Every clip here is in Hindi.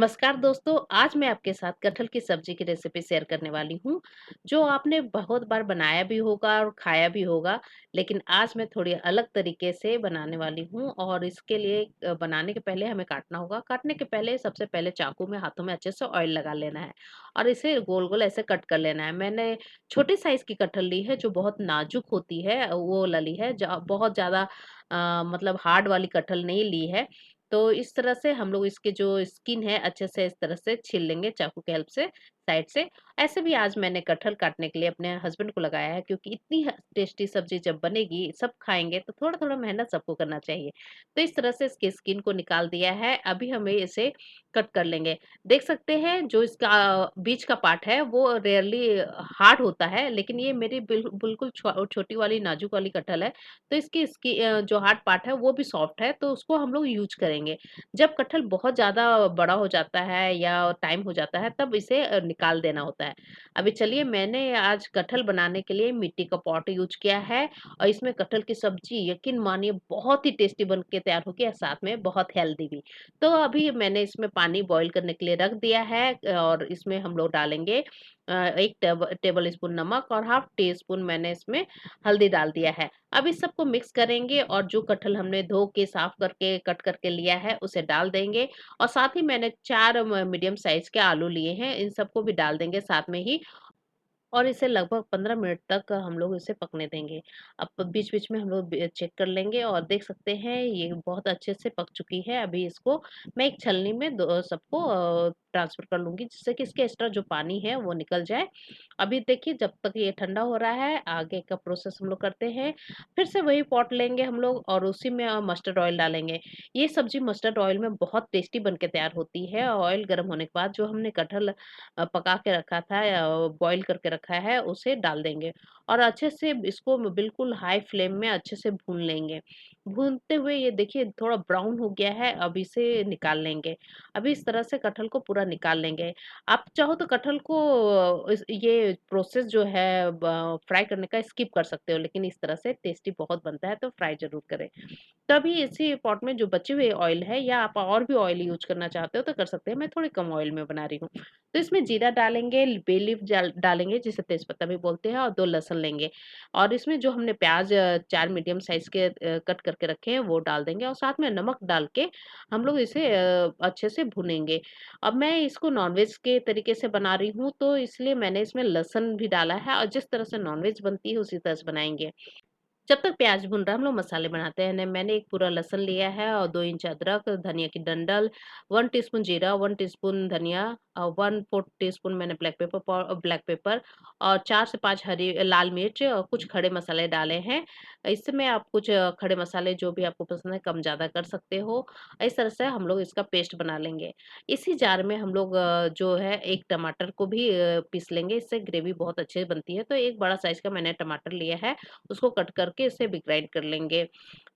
नमस्कार दोस्तों, आज मैं आपके साथ कटहल की सब्जी की रेसिपी शेयर करने वाली हूँ, जो आपने बहुत बार बनाया भी होगा और खाया भी होगा, लेकिन आज मैं थोड़ी अलग तरीके से बनाने वाली हूँ और इसके लिए बनाने के पहले हमें काटना होगा। काटने के पहले सबसे पहले चाकू में हाथों में अच्छे से ऑयल लगा लेना है और इसे गोल-गोल ऐसे कट कर लेना है। मैंने छोटी साइज़ की कटहल ली है, जो बहुत नाजुक होती है, वो वाली है, बहुत ज़्यादा मतलब हार्ड वाली कटहल नहीं ली है। तो इस तरह से हम लोग इसके जो स्किन है अच्छे से इस तरह से छील लेंगे चाकू की हेल्प से साइड से। ऐसे भी आज मैंने कटहल काटने के लिए अपने हस्बैंड को लगाया है क्योंकि इतनी टेस्टी सब्जी जब बनेगी सब खाएंगे तो थोड़ा थोड़ा मेहनत सबको करना चाहिए। तो इस तरह से इसकी स्किन को निकाल दिया है। अभी हमें इसे कट कर लेंगे। देख सकते हैं जो इसका बीच का पार्ट है वो रेयरली हार्ड होता है, लेकिन ये मेरी बिल्कुल छोटी वाली नाजुक वाली कटहल है। तो इसकी जो हार्ड पार्ट है वो भी सॉफ्ट है, तो उसको हम लोग यूज़ करेंगे। जब कटहल बहुत ज़्यादा बड़ा हो जाता है या टाइम हो जाता है तब इसे निकाल देना होता है। अभी चलिए, मैंने आज कटहल बनाने के लिए मिट्टी का पॉट यूज़ किया है और इसमें कटहल की सब्ज़ी यकीन मानिए बहुत ही टेस्टी बन के तैयार होगी और साथ में बहुत हेल्दी भी। तो अभी मैंने इसमें पानी बॉयल करने के लिए रख दिया है और इसमें हम लोग डालेंगे 1 टेबल स्पून नमक और हाफ टी स्पून मैंने इसमें हल्दी डाल दिया है। अब इस सबको मिक्स करेंगे और जो कटहल हमने धो के साफ करके कट करके लिया है उसे डाल देंगे और साथ ही मैंने 4 मीडियम साइज के आलू लिए हैं, इन सबको भी डाल देंगे साथ में ही और इसे लगभग 15 मिनट तक हम लोग इसे पकने देंगे। अब बीच-बीच में हम लोग चेक कर लेंगे और देख सकते हैं ये बहुत अच्छे से पक चुकी है। अभी इसको मैं एक छलनी में सबको ट्रांसफर कर लूँगी जिससे कि इसके एक्स्ट्रा जो पानी है वो निकल जाए। अभी देखिए जब तक ये ठंडा हो रहा है आगे का प्रोसेस हम लोग करते हैं। फिर से वही पॉट लेंगे हम लोग और उसी में मस्टर्ड ऑयल डालेंगे। ये सब्ज़ी मस्टर्ड ऑयल में बहुत टेस्टी बन के तैयार होती है। ऑयल गर्म होने के बाद जो हमने कटहल पका के रखा था या बॉयल करके रखा है उसे डाल देंगे और अच्छे से इसको बिल्कुल हाई फ्लेम में अच्छे से भून लेंगे। भूनते हुए ये देखिए थोड़ा ब्राउन हो गया है, अब इसे निकाल लेंगे। अभी इस तरह से कटहल को पूरा निकाल लेंगे। आप चाहो तो कटहल को इस ये प्रोसेस जो है फ्राई करने का स्किप कर सकते हो, लेकिन इस तरह से टेस्टी बहुत बनता है तो फ्राई ज़रूर करें। तभी इसी पॉट में जो बचे हुए ऑयल है या आप और भी ऑयल यूज़ करना चाहते हो तो कर सकते हैं, मैं थोड़ी कम ऑयल में बना रही हूँ। तो इसमें जीरा डालेंगे, बे लीफ डालेंगे जिसे तेजपत्ता भी बोलते हैं और 2 लहसुन लेंगे और इसमें जो हमने प्याज़ 4 मीडियम साइज़ के कट करके रखे हैं वो डाल देंगे और साथ में नमक डाल के हम लोग इसे अच्छे से भूनेंगे। अब मैं इसको नॉन-वेज के तरीके से बना रही हूँ तो इसलिए मैंने इसमें लहसुन भी डाला है और जिस तरह से नॉन-वेज बनती है उसी तरह से बनाएँगे। जब तक प्याज भून रहा है हम लोग मसाले बनाते हैं। मैंने एक पूरा लहसुन लिया है और 2 इंच अदरक, धनिया की डंडल, 1 टीस्पून जीरा, 1 टीस्पून धनिया 1/4 टीस्पून मैंने ब्लैक पेपर और 4 से 5 हरी लाल मिर्च और कुछ खड़े मसाले डाले हैं। इसमें आप कुछ खड़े मसाले जो भी आपको पसंद है कम-ज़्यादा कर सकते हो। इस तरह से हम लोग इसका पेस्ट बना लेंगे। इसी जार में हम लोग जो है 1 टमाटर को भी पीस लेंगे, इससे ग्रेवी बहुत अच्छी बनती है। तो एक बड़ा साइज़ का मैंने टमाटर लिया है, उसको कट करके इसे भी ग्राइंड कर लेंगे।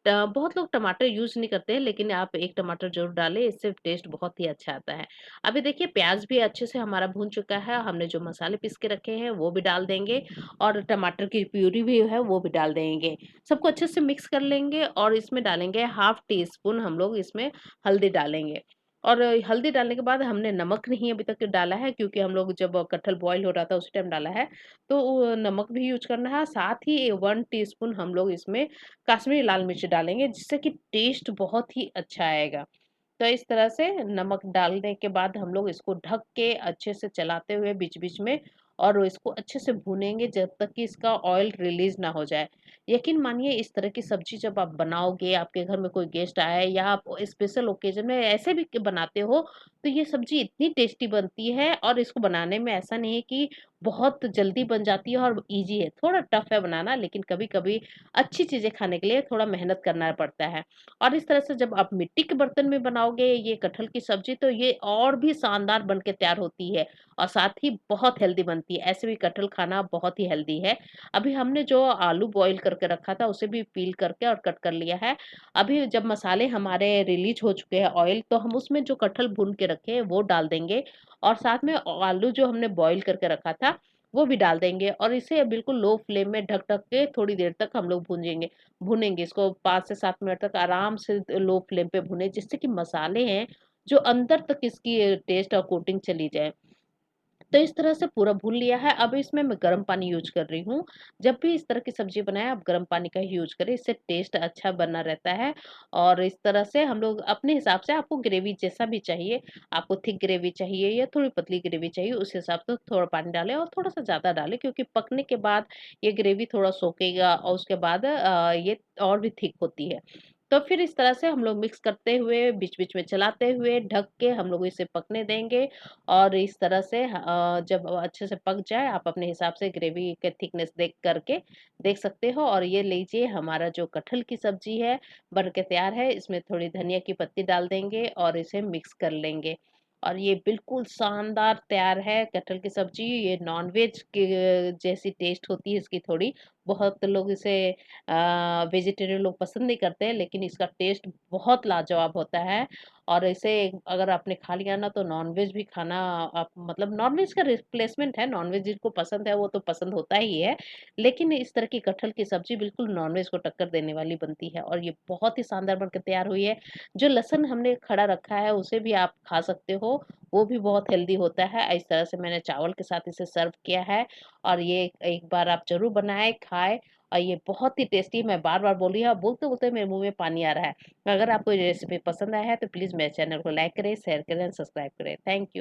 बहुत लोग टमाटर यूज़ नहीं करते हैं, लेकिन आप 1 टमाटर ज़रूर डालें, इससे टेस्ट बहुत ही अच्छा आता है। अभी देखिए प्याज़ भी अच्छे से हमारा भून चुका है, हमने जो मसाले पीस के रखे हैं वो भी डाल देंगे और टमाटर की प्यूरी भी है वो भी डाल देंगे। सबको अच्छे से मिक्स कर लेंगे और इसमें डालेंगे हाफ टी स्पून हम लोग इसमें हल्दी डालेंगे। और हल्दी डालने के बाद हमने नमक नहीं अभी तक डाला है क्योंकि हम लोग जब कटहल बॉयल हो रहा था उसी टाइम डाला है। तो नमक भी यूज़ करना है, साथ ही 1 टीस्पून हम लोग इसमें कश्मीरी लाल मिर्च डालेंगे जिससे कि टेस्ट बहुत ही अच्छा आएगा। तो इस तरह से नमक डालने के बाद हम लोग इसको ढक के अच्छे से चलाते हुए बीच-बीच में और इसको अच्छे से भूनेंगे जब तक कि इसका ऑयल रिलीज़ ना हो जाए। यकीन मानिए इस तरह की सब्ज़ी जब आप बनाओगे, आपके घर में कोई गेस्ट आया है या आप स्पेशल ओकेज़न में ऐसे भी बनाते हो, तो ये सब्ज़ी इतनी टेस्टी बनती है और इसको बनाने में ऐसा नहीं है कि बहुत जल्दी बन जाती है और ईज़ी है। थोड़ा टफ़ है बनाना, लेकिन कभी-कभी अच्छी चीज़ें खाने के लिए थोड़ा मेहनत करना पड़ता है। और इस तरह से जब आप मिट्टी के बर्तन में बनाओगे ये कटहल की सब्ज़ी तो ये और भी शानदार बन के तैयार होती है और साथ ही बहुत हेल्दी बनती है। ऐसे भी कटहल खाना बहुत ही हेल्दी है। अभी हमने जो आलू बॉयल करके रखा था उसे भी पील करके और कट कर लिया है। अभी जब मसाले हमारे रिलीज़ हो चुके हैं ऑयल, तो हम उसमें जो कटहल भून के रखे हैं वो डाल देंगे और साथ में आलू जो हमने बॉयल करके रखा था वो भी डाल देंगे और इसे बिल्कुल लो फ्लेम में ढक-ढक के थोड़ी देर तक हम लोग भूनेंगे इसको 5 से 7 मिनट तक आराम से लो फ्लेम पे भुने जिससे कि मसाले हैं जो अंदर तक इसकी टेस्ट और कोटिंग चली जाए। तो इस तरह से पूरा भून लिया है, अब इसमें मैं गर्म पानी यूज़ कर रही हूँ। जब भी इस तरह की सब्ज़ी बनाएँ आप गर्म पानी का ही यूज़ करें, इससे टेस्ट अच्छा बना रहता है। और इस तरह से हम लोग अपने हिसाब से, आपको ग्रेवी जैसा भी चाहिए, आपको थिक ग्रेवी चाहिए या थोड़ी पतली ग्रेवी चाहिए, उस हिसाब से थोड़ा पानी डालें और थोड़ा-सा ज़्यादा डालें, क्योंकि पकने के बाद ये ग्रेवी थोड़ा सोखेगा और उसके बाद ये और भी थिक होती है। तो फिर इस तरह से हम लोग मिक्स करते हुए, बीच-बीच में चलाते हुए, ढक के हम लोग इसे पकने देंगे। और इस तरह से जब अच्छे से पक जाए, आप अपने हिसाब से ग्रेवी के थिकनेस देख करके देख सकते हो। और ये लीजिए, हमारा जो कटहल की सब्जी है बन के तैयार है। इसमें थोड़ी धनिया की पत्ती डाल देंगे और इसे मिक्स कर लेंगे और ये बिल्कुल शानदार तैयार है कटहल की सब्जी। ये नॉनवेज के जैसी टेस्ट होती है इसकी थोड़ी। बहुत लोग इसे वेजिटेरियन लोग पसंद नहीं करते हैं, लेकिन इसका टेस्ट बहुत लाजवाब होता है। और इसे अगर आपने खा लिया ना, तो नॉनवेज भी खाना, आप मतलब नॉनवेज का रिप्लेसमेंट है, नॉनवेज जिसको पसंद है वो तो पसंद होता ही है। लेकिन इस तरह की कटहल की सब्ज़ी बिल्कुल नॉनवेज को टक्कर देने वाली बनती है और ये बहुत ही शानदार बनकर तैयार हुई है। जो लहसुन हमने खड़ा रखा है उसे भी आप खा सकते हो, वो भी बहुत हेल्दी होता है। इस तरह से मैंने चावल के साथ इसे सर्व किया है और ये एक बार आप ज़रूर बनाएँ, खाएँ और ये बहुत ही टेस्टी, मैं बार-बार बोल रही हूँ, बोलते-बोलते मेरे मुँह में पानी आ रहा है। अगर आपको ये रेसिपी पसंद आया है तो प्लीज़ मेरे चैनल को लाइक करें, शेयर करें, सब्सक्राइब करें। Thank you.